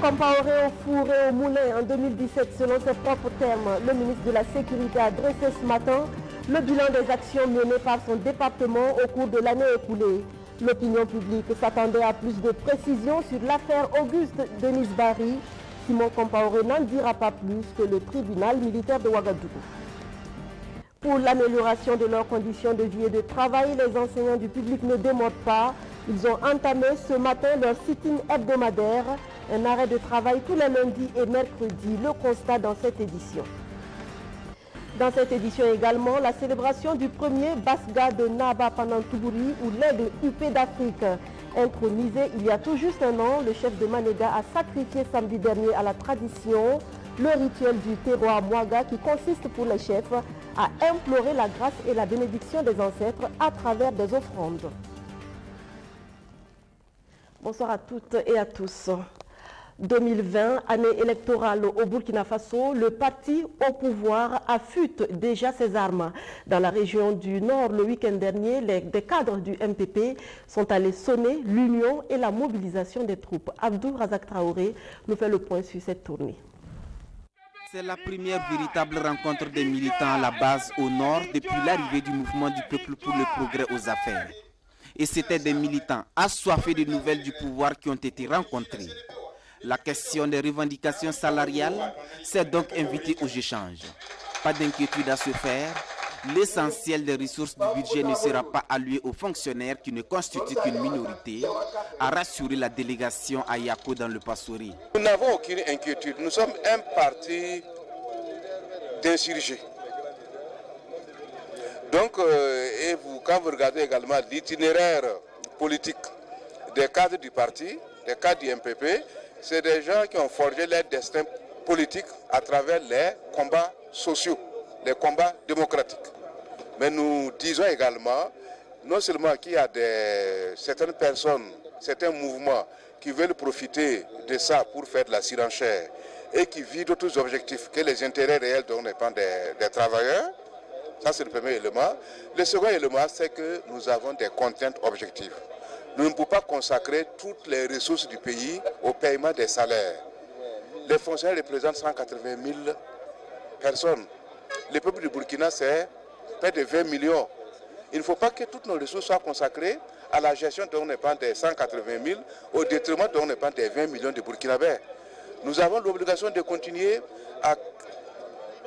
Compaoré au four et au moulin en 2017, selon ses propres termes, le ministre de la Sécurité a dressé ce matin le bilan des actions menées par son département au cours de l'année écoulée. L'opinion publique s'attendait à plus de précisions sur l'affaire Auguste Denis Barry. Simon Compaoré n'en dira pas plus que le tribunal militaire de Ouagadougou. Pour l'amélioration de leurs conditions de vie et de travail, les enseignants du public ne démodent pas. Ils ont entamé ce matin leur sit-in hebdomadaire, un arrêt de travail tous les lundis et mercredis, le constat dans cette édition. Dans cette édition également, la célébration du premier Basga de Naba Panantoubouri ou l'aigle UP d'Afrique. Intronisé il y a tout juste un an, le chef de Manéga a sacrifié samedi dernier à la tradition le rituel du terroir Mouaga qui consiste pour les chefs à implorer la grâce et la bénédiction des ancêtres à travers des offrandes. Bonsoir à toutes et à tous. 2020, année électorale au Burkina Faso, le parti au pouvoir affûte déjà ses armes. Dans la région du Nord, le week-end dernier, des cadres du MPP sont allés sonner l'union et la mobilisation des troupes. Abdou Razak Traoré nous fait le point sur cette tournée. C'est la première véritable rencontre des militants à la base au Nord depuis l'arrivée du mouvement du peuple pour le progrès aux affaires. Et c'était des militants assoiffés de nouvelles du pouvoir qui ont été rencontrés. La question des revendications salariales s'est donc invitée aux échanges. Pas d'inquiétude à se faire. L'essentiel des ressources du budget ne sera pas alloué aux fonctionnaires qui ne constituent qu'une minorité, a rassuré la délégation à Yako dans le Passouri. Nous n'avons aucune inquiétude. Nous sommes un parti d'insurgés. Donc, quand vous regardez également l'itinéraire politique des cadres du parti, des cadres du MPP, c'est des gens qui ont forgé leur destin politique à travers les combats sociaux, les combats démocratiques. Mais nous disons également, non seulement qu'il y a certaines personnes, certains mouvements qui veulent profiter de ça pour faire de la surenchère et qui visent d'autres objectifs que les intérêts réels dont dépendent des travailleurs. Ça, c'est le premier élément. Le second élément, c'est que nous avons des contraintes objectives. Nous ne pouvons pas consacrer toutes les ressources du pays au paiement des salaires. Les fonctionnaires représentent 180 000 personnes. Le peuple du Burkina, c'est près de 20 millions. Il ne faut pas que toutes nos ressources soient consacrées à la gestion dont on dépend des 180 000 au détriment dont on dépend des 20 millions de Burkinabés. Nous avons l'obligation de continuer à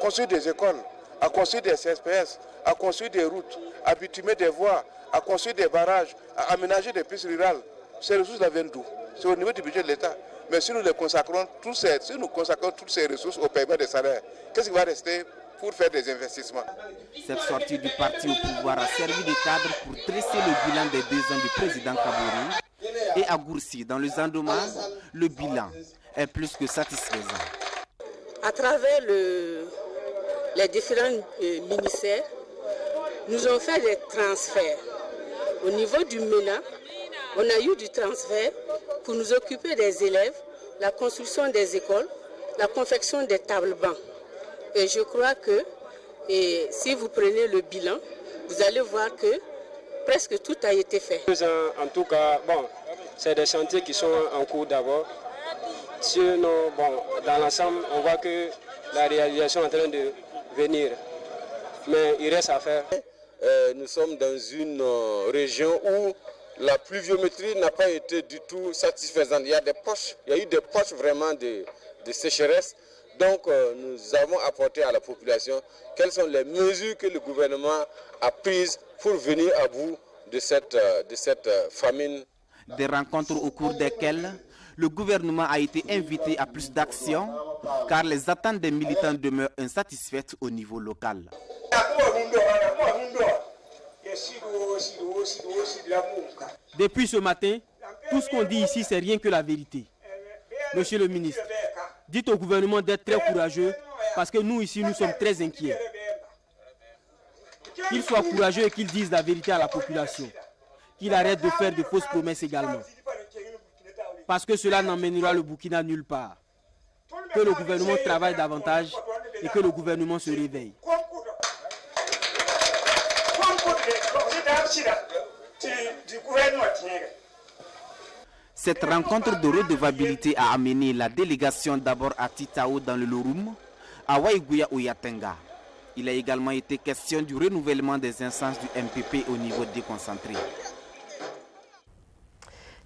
construire des écoles, à construire des CSPS, à construire des routes, à bitumer des voies, à construire des barrages, à aménager des pistes rurales. Ces ressources viennent d'où? C'est au niveau du budget de l'État. Mais si nous consacrons toutes ces ressources au paiement des salaires, qu'est-ce qui va rester pour faire des investissements? Cette sortie du parti au pouvoir a servi de cadre pour dresser le bilan des 2 ans du président Kabouri. Et à Goursi, dans le Zandoma, le bilan est plus que satisfaisant. À travers les différents ministères, nous avons fait des transferts. Au niveau du MENA, on a eu du transfert pour nous occuper des élèves, la construction des écoles, la confection des tables-bancs. Et je crois que si vous prenez le bilan, vous allez voir que presque tout a été fait. En tout cas, c'est des chantiers qui sont en cours d'abord. Sinon, dans l'ensemble, on voit que la réalisation est en train de venir. Mais il reste à faire. Nous sommes dans une région où la pluviométrie n'a pas été du tout satisfaisante. Il y a eu des poches vraiment de sécheresse. Donc nous avons apporté à la population quelles sont les mesures que le gouvernement a prises pour venir à bout de cette famine. Des rencontres au cours desquelles le gouvernement a été invité à plus d'actions car les attentes des militants demeurent insatisfaites au niveau local. Depuis ce matin, tout ce qu'on dit ici, c'est rien que la vérité. Monsieur le ministre, dites au gouvernement d'être très courageux parce que nous ici, nous sommes très inquiets. Qu'il soit courageux et qu'il dise la vérité à la population. Qu'il arrête de faire de fausses promesses également. Parce que cela n'emmènera le Burkina nulle part. Que le gouvernement travaille davantage et que le gouvernement se réveille. Cette rencontre de redevabilité a amené la délégation d'abord à Titao dans le Lorum, à Waïgouya ou Yatenga. Il a également été question du renouvellement des instances du MPP au niveau déconcentré.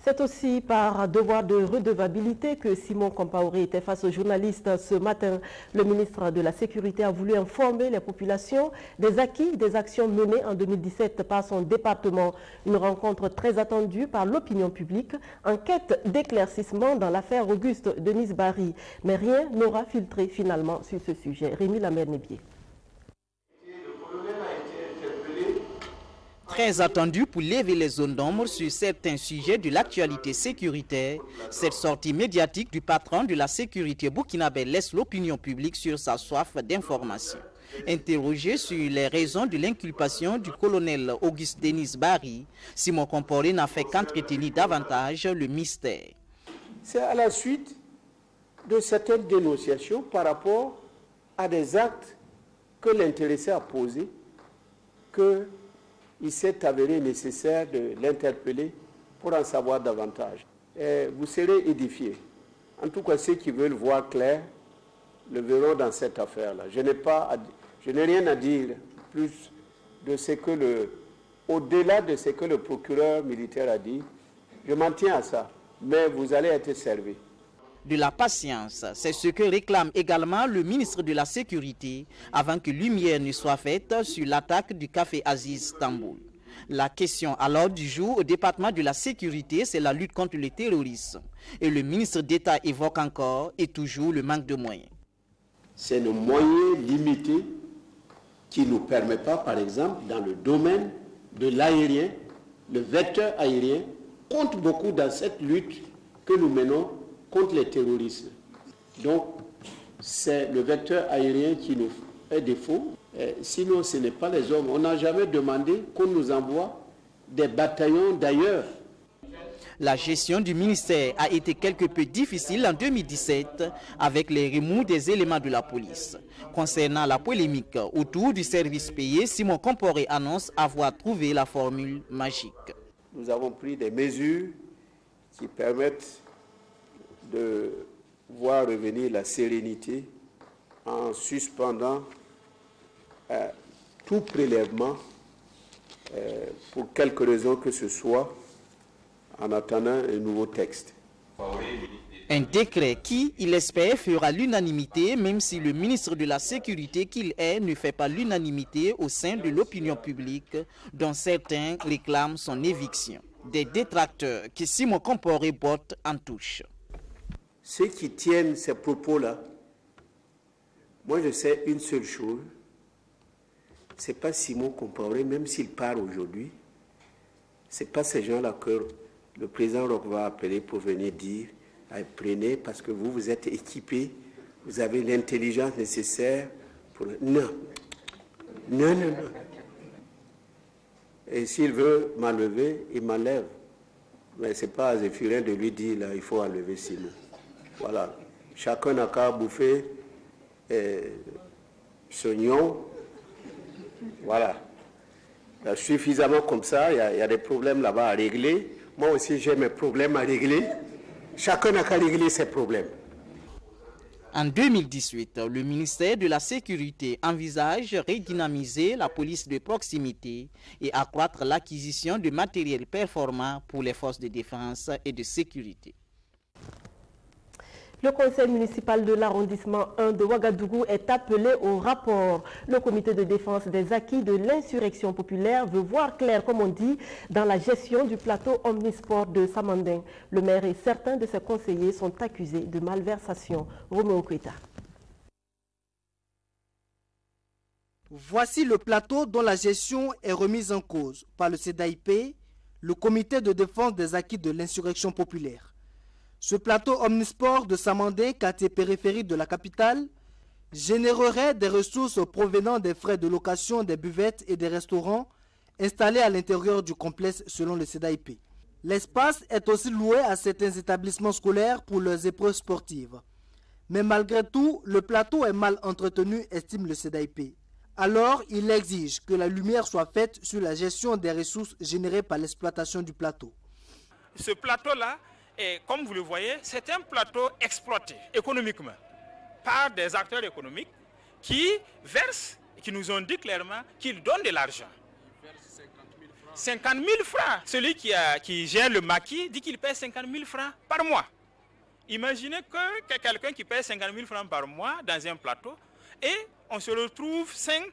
C'est aussi par devoir de redevabilité que Simon Compaoré était face aux journalistes ce matin. Le ministre de la Sécurité a voulu informer les populations des acquis des actions menées en 2017 par son département. Une rencontre très attendue par l'opinion publique en quête d'éclaircissement dans l'affaire Auguste Denis Barry. Mais rien n'aura filtré finalement sur ce sujet. Rémi Lamer-Nébier. Très attendu pour lever les zones d'ombre sur certains sujets de l'actualité sécuritaire, cette sortie médiatique du patron de la sécurité burkinabé laisse l'opinion publique sur sa soif d'information. Interrogé sur les raisons de l'inculpation du colonel Auguste Denis Barry, Simon Compaoré n'a fait qu'entretenir davantage le mystère. C'est à la suite de certaines dénonciations par rapport à des actes que l'intéressé a posés qu'il s'est avéré nécessaire de l'interpeller pour en savoir davantage. Et vous serez édifiés. En tout cas, ceux qui veulent voir clair le verront dans cette affaire-là. Je n'ai rien à dire plus de ce que au-delà de ce que le procureur militaire a dit. Je m'en tiens à ça, mais vous allez être servis. De la patience, c'est ce que réclame également le ministre de la Sécurité avant que lumière ne soit faite sur l'attaque du café Aziz Tamboul. La question à l'ordre du jour au département de la Sécurité, c'est la lutte contre le terrorisme. Et le ministre d'État évoque encore et toujours le manque de moyens. C'est nos moyens limités qui ne nous permettent pas, par exemple, dans le domaine de l'aérien, le vecteur aérien compte beaucoup dans cette lutte que nous menons contre les terroristes. Donc, c'est le vecteur aérien qui nous fait défaut. Sinon, ce n'est pas les hommes. On n'a jamais demandé qu'on nous envoie des bataillons d'ailleurs. La gestion du ministère a été quelque peu difficile en 2017 avec les remous des éléments de la police. Concernant la polémique autour du service payé, Simon Compaoré annonce avoir trouvé la formule magique. Nous avons pris des mesures qui permettent de voir revenir la sérénité en suspendant tout prélèvement pour quelque raison que ce soit en attendant un nouveau texte. Un décret qui, il espère, fera l'unanimité, même si le ministre de la Sécurité qu'il est ne fait pas l'unanimité au sein de l'opinion publique, dont certains réclament son éviction. Des détracteurs que Simon Compaoré botte en touche. Ceux qui tiennent ces propos-là, moi je sais une seule chose, c'est pas Simon Compaoré, même s'il part aujourd'hui, c'est pas ces gens-là que le président Roch va appeler pour venir dire prenez parce que vous êtes équipés, vous avez l'intelligence nécessaire pour... Non. Et s'il veut m'enlever, il m'enlève. Mais ce n'est pas à Zéphirin de lui dire là, il faut enlever Simon. Voilà. Chacun n'a qu'à bouffer ce nion. Voilà. Là, suffisamment comme ça, il y a des problèmes là-bas à régler. Moi aussi, j'ai mes problèmes à régler. Chacun n'a qu'à régler ses problèmes. En 2018, le ministère de la Sécurité envisage redynamiser la police de proximité et accroître l'acquisition de matériel performant pour les forces de défense et de sécurité. Le conseil municipal de l'arrondissement 1 de Ouagadougou est appelé au rapport. Le comité de défense des acquis de l'insurrection populaire veut voir clair, comme on dit, dans la gestion du plateau omnisport de Samanding. Le maire et certains de ses conseillers sont accusés de malversation. Roméo Kweta. Voici le plateau dont la gestion est remise en cause par le CEDAIP, le comité de défense des acquis de l'insurrection populaire. Ce plateau omnisport de Samandé, quartier périphérique de la capitale, générerait des ressources provenant des frais de location des buvettes et des restaurants installés à l'intérieur du complexe selon le CEDAIP. L'espace est aussi loué à certains établissements scolaires pour leurs épreuves sportives. Mais malgré tout, le plateau est mal entretenu, estime le CEDAIP. Alors, il exige que la lumière soit faite sur la gestion des ressources générées par l'exploitation du plateau. Ce plateau-là Et comme vous le voyez, c'est un plateau exploité économiquement par des acteurs économiques qui versent, qui nous ont dit clairement qu'ils donnent de l'argent. 50 000 francs. Celui qui gère le maquis dit qu'il paie 50 000 francs par mois. Imaginez que quelqu'un qui paie 50 000 francs par mois dans un plateau et on se retrouve 4-5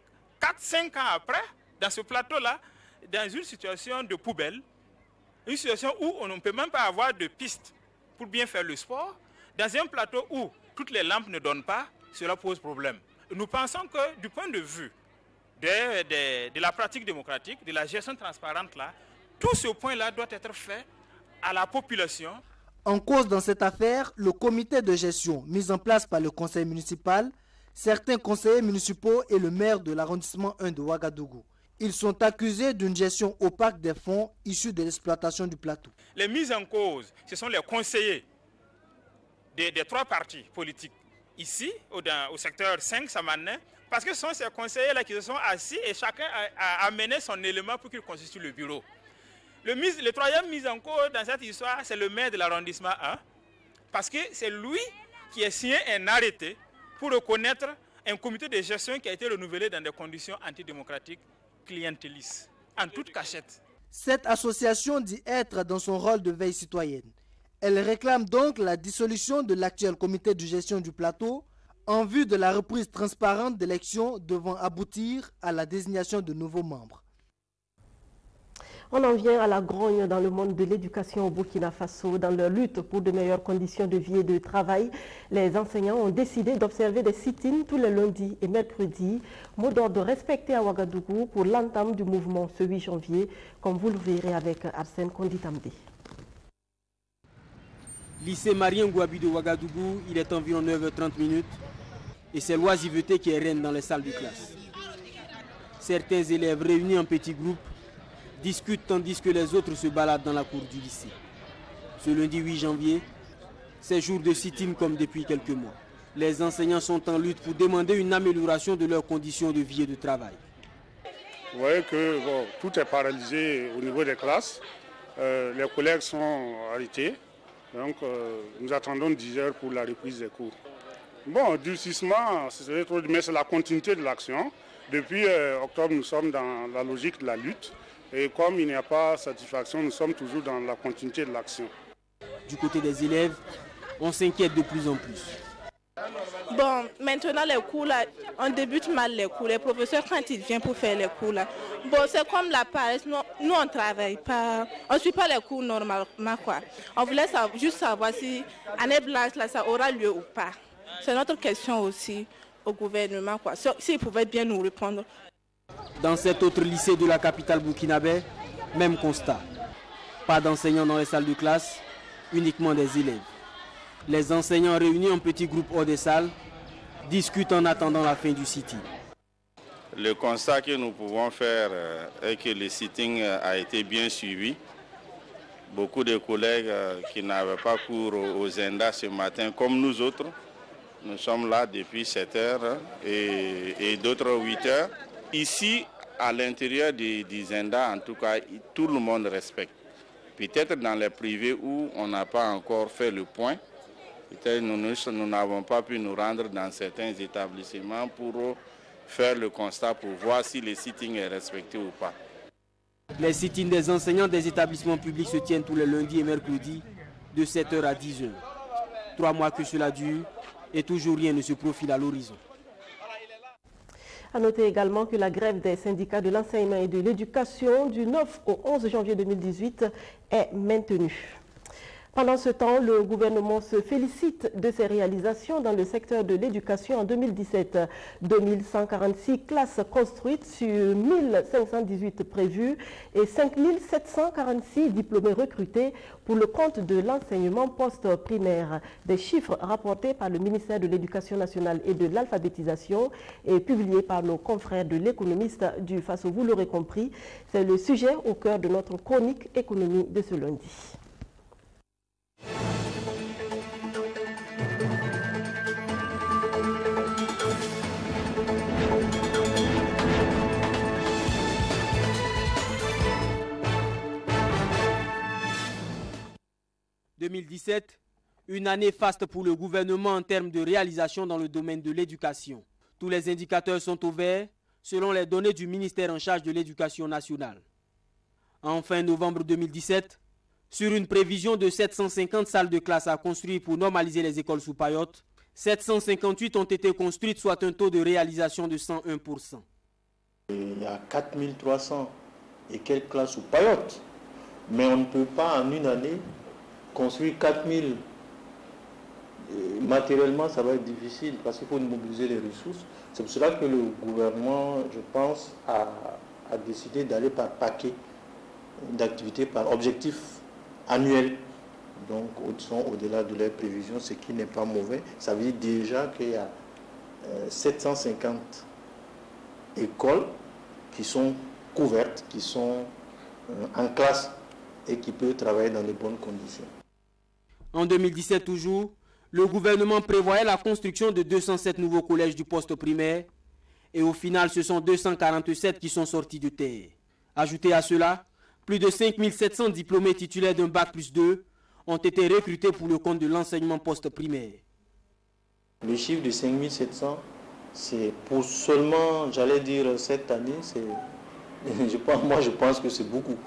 ans après dans ce plateau-là, dans une situation de poubelle, une situation où on ne peut même pas avoir de piste pour bien faire le sport, dans un plateau où toutes les lampes ne donnent pas, cela pose problème. Nous pensons que du point de vue de la pratique démocratique, de la gestion transparente, là, tout ce point-là doit être fait à la population. En cause dans cette affaire, le comité de gestion mis en place par le conseil municipal, certains conseillers municipaux et le maire de l'arrondissement 1 de Ouagadougou. Ils sont accusés d'une gestion opaque des fonds issus de l'exploitation du plateau. Les mises en cause, ce sont les conseillers des 3 partis politiques ici, au secteur 5, Samané, parce que ce sont ces conseillers-là qui se sont assis et chacun a amené son élément pour qu'il constitue le bureau. Le 3e mise en cause dans cette histoire, c'est le maire de l'arrondissement 1, parce que c'est lui qui a signé un arrêté pour reconnaître un comité de gestion qui a été renouvelé dans des conditions antidémocratiques, clientélistes, en toute cachette. Cette association dit être dans son rôle de veille citoyenne. Elle réclame donc la dissolution de l'actuel comité de gestion du plateau en vue de la reprise transparente d'élections devant aboutir à la désignation de nouveaux membres. On en vient à la grogne dans le monde de l'éducation au Burkina Faso. Dans leur lutte pour de meilleures conditions de vie et de travail, les enseignants ont décidé d'observer des sit-ins tous les lundis et mercredis. Mot d'ordre respecté à Ouagadougou pour l'entame du mouvement ce 8 janvier, comme vous le verrez avec Arsène Konditamdi. Lycée Marien Ngouabi de Ouagadougou, il est environ 9h30 et c'est l'oisiveté qui est reine dans les salles de classe. Certains élèves réunis en petits groupes discutent tandis que les autres se baladent dans la cour du lycée. Ce lundi 8 janvier, c'est jour de sit-in comme depuis quelques mois. Les enseignants sont en lutte pour demander une amélioration de leurs conditions de vie et de travail. Vous voyez que tout est paralysé au niveau des classes. Les collègues sont arrêtés. Donc nous attendons 10 heures pour la reprise des cours. Bon, durcissement, mais c'est la continuité de l'action. Depuis octobre, nous sommes dans la logique de la lutte. Et comme il n'y a pas satisfaction, nous sommes toujours dans la continuité de l'action. Du côté des élèves, on s'inquiète de plus en plus. Bon, maintenant les cours là, on débute mal les cours. Les professeurs quand ils viennent pour faire les cours là, bon c'est comme la paresse, nous on travaille pas, on suit pas les cours normalement quoi. On voulait juste savoir si année blanche là ça aura lieu ou pas. C'est notre question aussi au gouvernement quoi. S'ils pouvaient bien nous répondre. Dans cet autre lycée de la capitale burkinabé, même constat. Pas d'enseignants dans les salles de classe, uniquement des élèves. Les enseignants réunis en petits groupes hors des salles discutent en attendant la fin du sitting. Le constat que nous pouvons faire est que le sitting a été bien suivi. Beaucoup de collègues qui n'avaient pas cours au Zenda ce matin, comme nous autres, nous sommes là depuis 7 heures et d'autres 8 heures. Ici, à l'intérieur du Zenda, en tout cas, tout le monde respecte. Peut-être dans les privés où on n'a pas encore fait le point, peut-être nous n'avons pas pu nous rendre dans certains établissements pour faire le constat pour voir si le sitting est respecté ou pas. Les sit-ins des enseignants des établissements publics se tiennent tous les lundis et mercredis de 7h à 10h. 3 mois que cela dure et toujours rien ne se profile à l'horizon. A noter également que la grève des syndicats de l'enseignement et de l'éducation du 9 au 11 janvier 2018 est maintenue. Pendant ce temps, le gouvernement se félicite de ses réalisations dans le secteur de l'éducation en 2017. 2146 classes construites sur 1518 prévues et 5746 diplômés recrutés pour le compte de l'enseignement post-primaire. Des chiffres rapportés par le ministère de l'Éducation nationale et de l'alphabétisation et publiés par nos confrères de l'économiste du Faso. Vous l'aurez compris, c'est le sujet au cœur de notre chronique économie de ce lundi. De 2017, une année faste pour le gouvernement en termes de réalisation dans le domaine de l'éducation. Tous les indicateurs sont au vert, selon les données du ministère en charge de l'éducation nationale. En fin novembre 2017, sur une prévision de 750 salles de classe à construire pour normaliser les écoles sous Payotte, 758 ont été construites, soit un taux de réalisation de 101%. Il y a 4300 et quelques classes sous Payotte, mais on ne peut pas en une année construire 4000. Matériellement, ça va être difficile parce qu'il faut mobiliser les ressources. C'est pour cela que le gouvernement, je pense, a décidé d'aller par paquet d'activités, par objectif annuel. Donc, au-delà de leurs prévisions, ce qui n'est pas mauvais. Ça veut dire déjà qu'il y a 750 écoles qui sont couvertes, qui sont en classe et qui peuvent travailler dans les bonnes conditions. En 2017 toujours, le gouvernement prévoyait la construction de 207 nouveaux collèges du poste primaire et au final, ce sont 247 qui sont sortis de terre. Ajoutez à cela, plus de 5700 diplômés titulaires d'un bac+2 ont été recrutés pour le compte de l'enseignement post-primaire. Le chiffre de 5700, c'est pour seulement, j'allais dire, cette année, moi je pense que c'est beaucoup.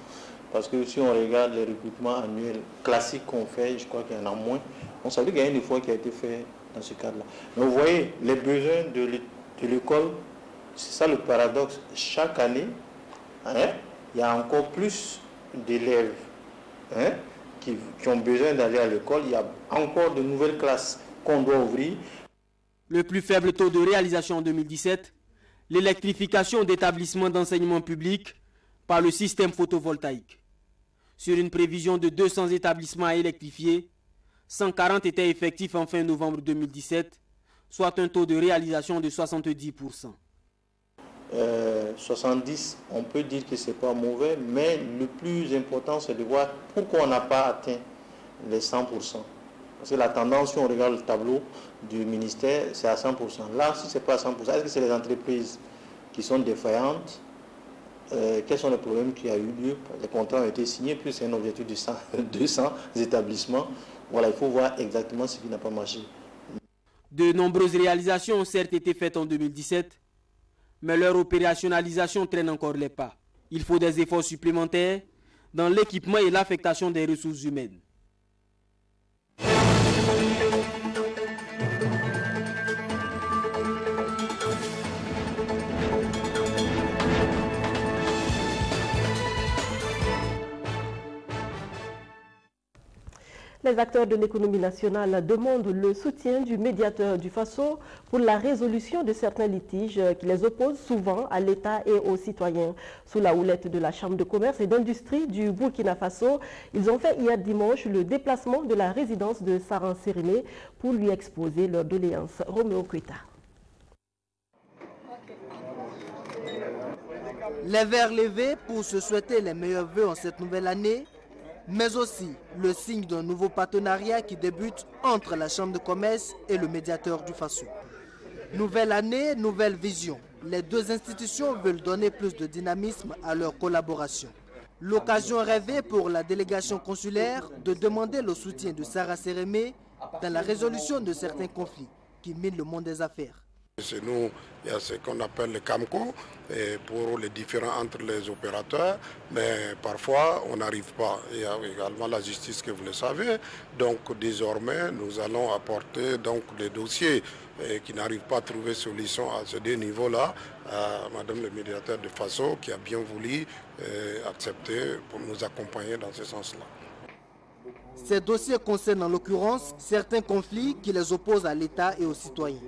Parce que si on regarde les recrutements annuels classiques qu'on fait, je crois qu'il y en a moins. On savait qu'il y a un effort qui a été fait dans ce cadre-là. Mais vous voyez, les besoins de l'école, c'est ça le paradoxe. Chaque année, il y a encore plus d'élèves qui ont besoin d'aller à l'école. Il y a encore de nouvelles classes qu'on doit ouvrir. Le plus faible taux de réalisation en 2017, l'électrification d'établissements d'enseignement public par le système photovoltaïque. Sur une prévision de 200 établissements à électrifier, 140 étaient effectifs en fin novembre 2017, soit un taux de réalisation de 70%. 70, on peut dire que ce n'est pas mauvais, mais le plus important, c'est de voir pourquoi on n'a pas atteint les 100%. Parce que la tendance, si on regarde le tableau du ministère, c'est à 100%. Là, si ce n'est pas à 100%, est-ce que c'est les entreprises qui sont défaillantes? Quels sont les problèmes qui ont eu lieu? Les contrats ont été signés, puis c'est un objectif de 200 établissements. Voilà, il faut voir exactement ce qui n'a pas marché. De nombreuses réalisations ont certes été faites en 2017, mais leur opérationnalisation traîne encore les pas. Il faut des efforts supplémentaires dans l'équipement et l'affectation des ressources humaines. Les acteurs de l'économie nationale demandent le soutien du médiateur du Faso pour la résolution de certains litiges qui les opposent souvent à l'État et aux citoyens. Sous la houlette de la Chambre de commerce et d'industrie du Burkina Faso, ils ont fait hier dimanche le déplacement de la résidence de Saran Sérémé pour lui exposer leurs doléances. Roméo Kweta. Les verres levés pour se souhaiter les meilleurs vœux en cette nouvelle année, mais aussi le signe d'un nouveau partenariat qui débute entre la Chambre de commerce et le médiateur du Faso. Nouvelle année, nouvelle vision. Les deux institutions veulent donner plus de dynamisme à leur collaboration. L'occasion rêvée pour la délégation consulaire de demander le soutien de Saran Sérémé dans la résolution de certains conflits qui minent le monde des affaires. Chez nous, il y a ce qu'on appelle le CAMCO pour les différends entre les opérateurs, mais parfois on n'arrive pas. Il y a également la justice que vous le savez, donc désormais nous allons apporter donc les dossiers qui n'arrivent pas à trouver solution à ces deux niveaux-là à Madame le médiateur de Faso qui a bien voulu accepter pour nous accompagner dans ce sens-là. Ces dossiers concernent en l'occurrence certains conflits qui les opposent à l'État et aux citoyens.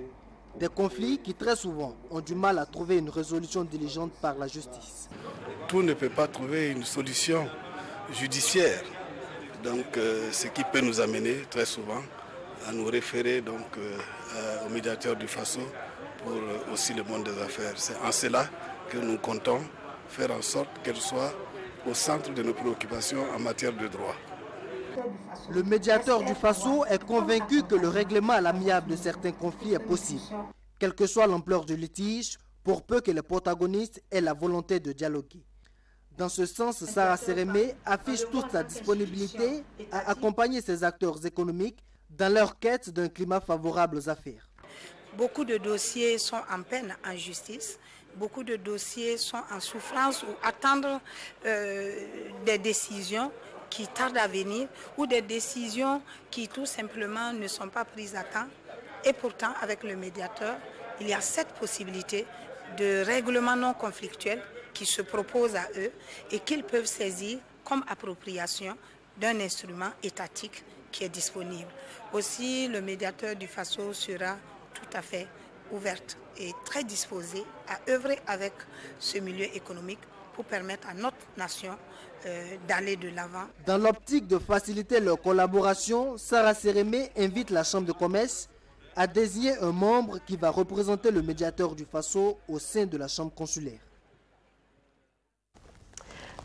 Des conflits qui très souvent ont du mal à trouver une résolution diligente par la justice. Tout ne peut pas trouver une solution judiciaire. Donc ce qui peut nous amener très souvent à nous référer donc, au médiateur du Faso pour aussi le monde des affaires. C'est en cela que nous comptons faire en sorte qu'elle soit au centre de nos préoccupations en matière de droit. Le médiateur du Faso est convaincu que le règlement à l'amiable de certains conflits est possible, quelle que soit l'ampleur du litige, pour peu que les protagonistes aient la volonté de dialoguer. Dans ce sens, Sarah Sérémé affiche toute sa disponibilité à accompagner ces acteurs économiques dans leur quête d'un climat favorable aux affaires. Beaucoup de dossiers sont en peine en justice. Beaucoup de dossiers sont en souffrance ou attendent des décisions qui tardent à venir ou des décisions qui tout simplement ne sont pas prises à temps. Et pourtant, avec le médiateur, il y a cette possibilité de règlement non conflictuel qui se propose à eux et qu'ils peuvent saisir comme appropriation d'un instrument étatique qui est disponible. Aussi, le médiateur du FASO sera tout à fait ouverte et très disposée à œuvrer avec ce milieu économique pour permettre à notre nation d'aller de l'avant. Dans l'optique de faciliter leur collaboration, Sarah Sérémé invite la Chambre de commerce à désigner un membre qui va représenter le médiateur du FASO au sein de la Chambre consulaire.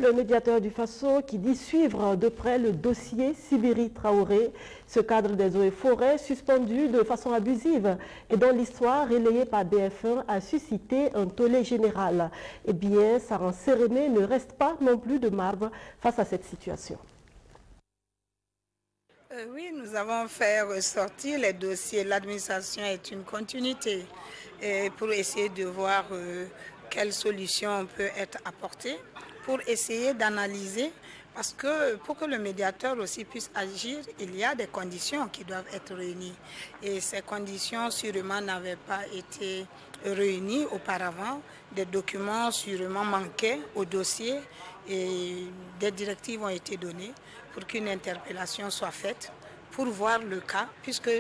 Le médiateur du FASO qui dit suivre de près le dossier Sibiri Traoré, ce cadre des eaux et forêts suspendu de façon abusive et dont l'histoire relayée par BF1 a suscité un tollé général. Eh bien, Sarah Sérémé ne reste pas non plus de marbre face à cette situation. Oui, nous avons fait ressortir les dossiers. L'administration est une continuité pour essayer de voir quelles solutions peut être apportées, pour essayer d'analyser, parce que pour que le médiateur aussi puisse agir, il y a des conditions qui doivent être réunies. Et ces conditions sûrement n'avaient pas été réunies auparavant. Des documents sûrement manquaient au dossier et des directives ont été données pour qu'une interpellation soit faite, pour voir le cas, puisque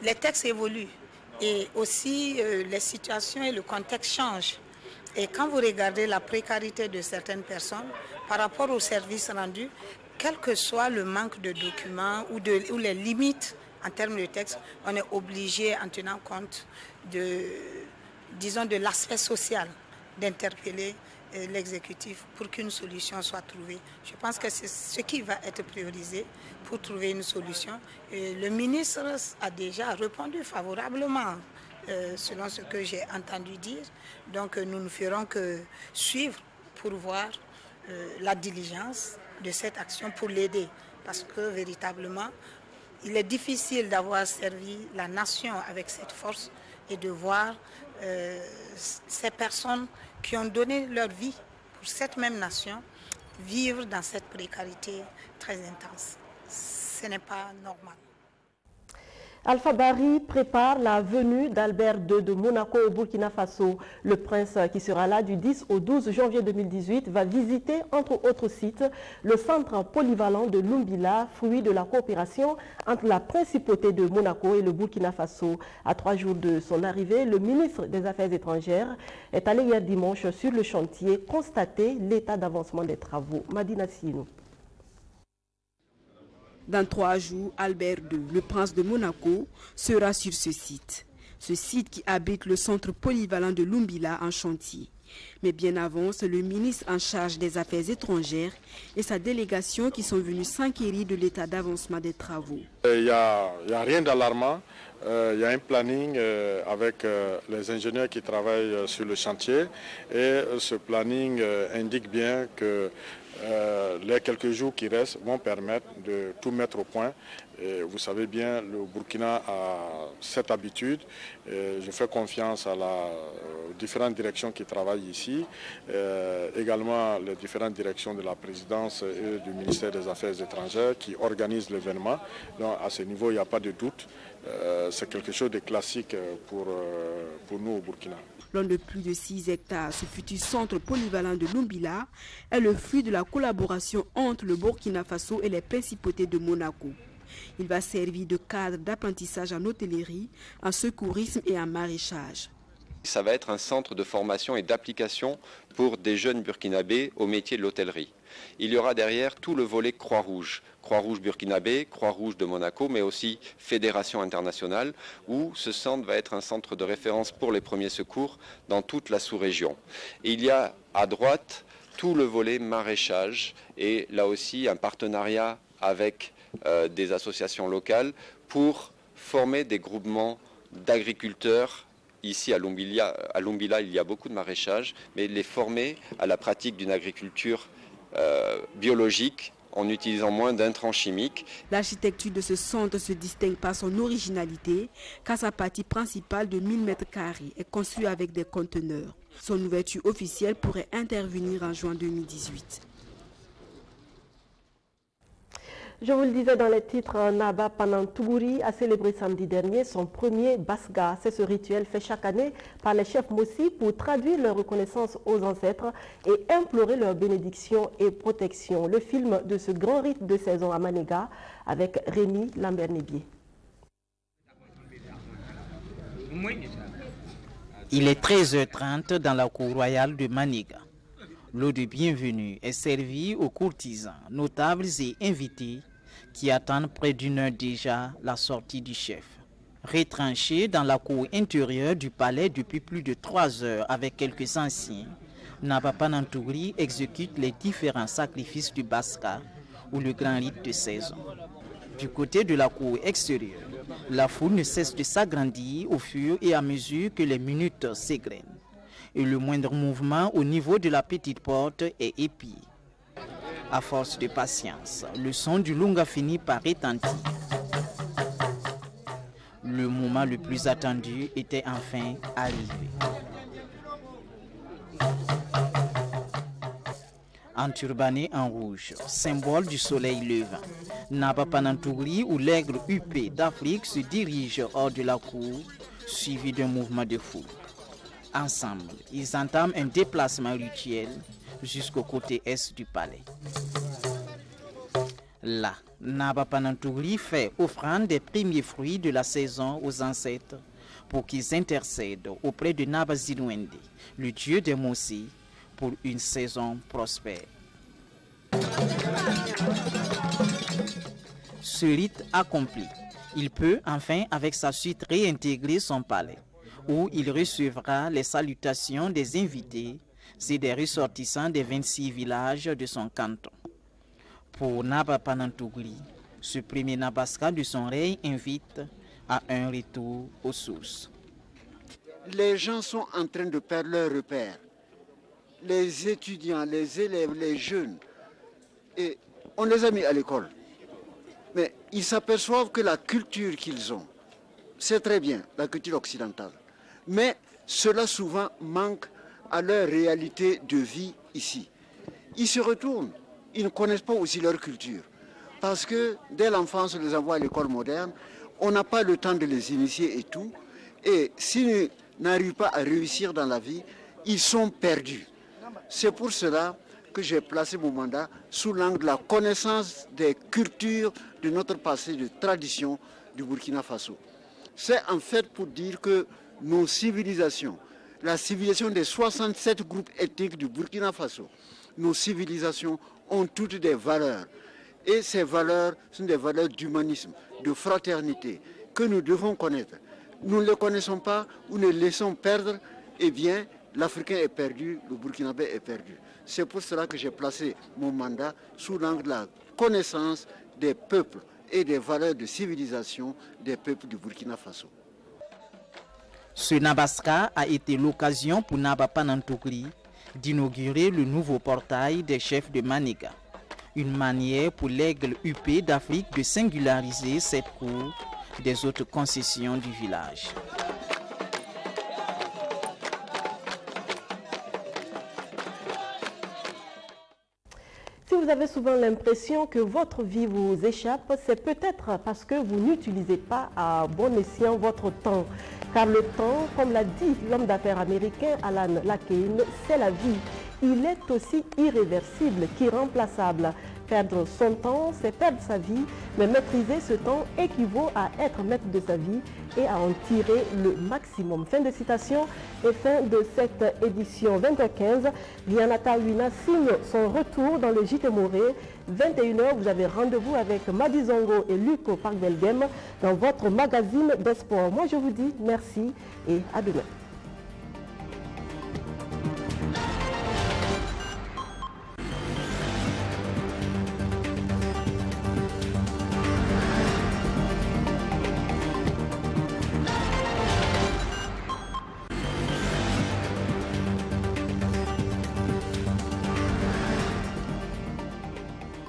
les textes évoluent et aussi les situations et le contexte changent. Et quand vous regardez la précarité de certaines personnes par rapport aux services rendus, quel que soit le manque de documents ou les limites en termes de texte, on est obligé, en tenant compte de l'aspect social, d'interpeller l'exécutif pour qu'une solution soit trouvée. Je pense que c'est ce qui va être priorisé pour trouver une solution. Et le ministre a déjà répondu favorablement selon ce que j'ai entendu dire. Donc nous ne ferons que suivre pour voir la diligence de cette action pour l'aider. Parce que véritablement, il est difficile d'avoir servi la nation avec cette force et de voir ces personnes qui ont donné leur vie pour cette même nation vivre dans cette précarité très intense. Ce n'est pas normal. Alpha Bari prépare la venue d'Albert II de Monaco au Burkina Faso. Le prince, qui sera là du 10 au 12 janvier 2018, va visiter, entre autres sites, le centre polyvalent de Lumbila, fruit de la coopération entre la principauté de Monaco et le Burkina Faso. À 3 jours de son arrivée, le ministre des Affaires étrangères est allé hier dimanche sur le chantier constater l'état d'avancement des travaux. Madina Sinou. Dans 3 jours, Albert II, le prince de Monaco, sera sur ce site. Ce site qui abrite le centre polyvalent de Lumbila en chantier. Mais bien avant, c'est le ministre en charge des Affaires étrangères et sa délégation qui sont venus s'enquérir de l'état d'avancement des travaux. Il n'y a rien d'alarmant. Il y a un planning avec les ingénieurs qui travaillent sur le chantier et ce planning indique bien que les quelques jours qui restent vont permettre de tout mettre au point. Et vous savez bien, le Burkina a cette habitude. Je fais confiance aux différentes directions qui travaillent ici, également les différentes directions de la présidence et du ministère des Affaires étrangères qui organisent l'événement. Donc à ce niveau, il n'y a pas de doute. C'est quelque chose de classique pour nous au Burkina. Long de plus de 6 hectares, ce futur centre polyvalent de Lumbila est le fruit de la collaboration entre le Burkina Faso et les principautés de Monaco. Il va servir de cadre d'apprentissage en hôtellerie, en secourisme et en maraîchage. Ça va être un centre de formation et d'application pour des jeunes burkinabés au métier de l'hôtellerie. Il y aura derrière tout le volet Croix-Rouge. Croix-Rouge burkinabé, Croix-Rouge de Monaco, mais aussi Fédération internationale, où ce centre va être un centre de référence pour les premiers secours dans toute la sous-région. Et il y a à droite tout le volet maraîchage et là aussi un partenariat avec des associations locales pour former des groupements d'agriculteurs ici à Lumbila, il y a beaucoup de maraîchage, mais les former à la pratique d'une agriculture biologique en utilisant moins d'intrants chimiques. L'architecture de ce centre se distingue par son originalité, car sa partie principale de 1000 m² est construite avec des conteneurs. Son ouverture officielle pourrait intervenir en juin 2018. Je vous le disais dans les titres, Naba Panantougouri a célébré samedi dernier son premier Basga. C'est ce rituel fait chaque année par les chefs Mossi pour traduire leur reconnaissance aux ancêtres et implorer leur bénédiction et protection. Le film de ce grand rite de saison à Maniga avec Rémi Lambert-Nébier. Il est 13h30 dans la cour royale de Maniga. L'eau de bienvenue est servie aux courtisans, notables et invités qui attendent près d'une heure déjà la sortie du chef. Retranché dans la cour intérieure du palais depuis plus de 3 heures avec quelques anciens, Naba Panantougouri exécute les différents sacrifices du Baska ou le grand rite de saison. Du côté de la cour extérieure, la foule ne cesse de s'agrandir au fur et à mesure que les minutes s'égrènent. Et le moindre mouvement au niveau de la petite porte est épié. À force de patience, le son du lunga finit par retentir. Le moment le plus attendu était enfin arrivé. Enturbané en rouge, symbole du soleil levant, Naba Panantougouri ou l'aigle huppé d'Afrique se dirige hors de la cour, suivi d'un mouvement de foule. Ensemble, ils entament un déplacement rituel jusqu'au côté est du palais. Là, Naba Panantougouri fait offrande des premiers fruits de la saison aux ancêtres pour qu'ils intercèdent auprès de Naba Zinwende, le dieu des Mossi, pour une saison prospère. Ce rite accompli, il peut enfin avec sa suite réintégrer son palais, où il recevra les salutations des invités et des ressortissants des 26 villages de son canton. Pour Naba Panantougouri, ce premier Nabaska de son règne invite à un retour aux sources. Les gens sont en train de perdre leurs repères. Les étudiants, les élèves, les jeunes, et on les a mis à l'école. Mais ils s'aperçoivent que la culture qu'ils ont, c'est très bien, la culture occidentale. Mais cela souvent manque à leur réalité de vie ici. Ils se retournent, ils ne connaissent pas aussi leur culture. Parce que dès l'enfance, on les envoie à l'école moderne, on n'a pas le temps de les initier et tout. Et s'ils n'arrivent pas à réussir dans la vie, ils sont perdus. C'est pour cela que j'ai placé mon mandat sous l'angle de la connaissance des cultures de notre passé, de tradition du Burkina Faso. C'est en fait pour dire que nos civilisations, la civilisation des 67 groupes ethniques du Burkina Faso, nos civilisations ont toutes des valeurs. Et ces valeurs sont des valeurs d'humanisme, de fraternité, que nous devons connaître. Nous ne les connaissons pas ou ne les laissons perdre, eh bien, l'Africain est perdu, le Burkinabé est perdu. C'est pour cela que j'ai placé mon mandat sous l'angle de la connaissance des peuples et des valeurs de civilisation des peuples du Burkina Faso. Ce Nabaska a été l'occasion pour Naba Panantougouri d'inaugurer le nouveau portail des chefs de Maniga. Une manière pour l'aigle huppé d'Afrique de singulariser cette cour des autres concessions du village. Si vous avez souvent l'impression que votre vie vous échappe, c'est peut-être parce que vous n'utilisez pas à bon escient votre temps. Car le temps, comme l'a dit l'homme d'affaires américain Alan Lakein, c'est la vie. Il est aussi irréversible qu'irremplaçable. Perdre son temps, c'est perdre sa vie, mais maîtriser ce temps équivaut à être maître de sa vie et à en tirer le maximum. Fin de citation et fin de cette édition 20h15. Rianata Wina signe son retour dans le JT Moré. 21h, vous avez rendez-vous avec Madi Zongo et Luc au Parc Belgem dans votre magazine des sports. Moi, je vous dis merci et à demain.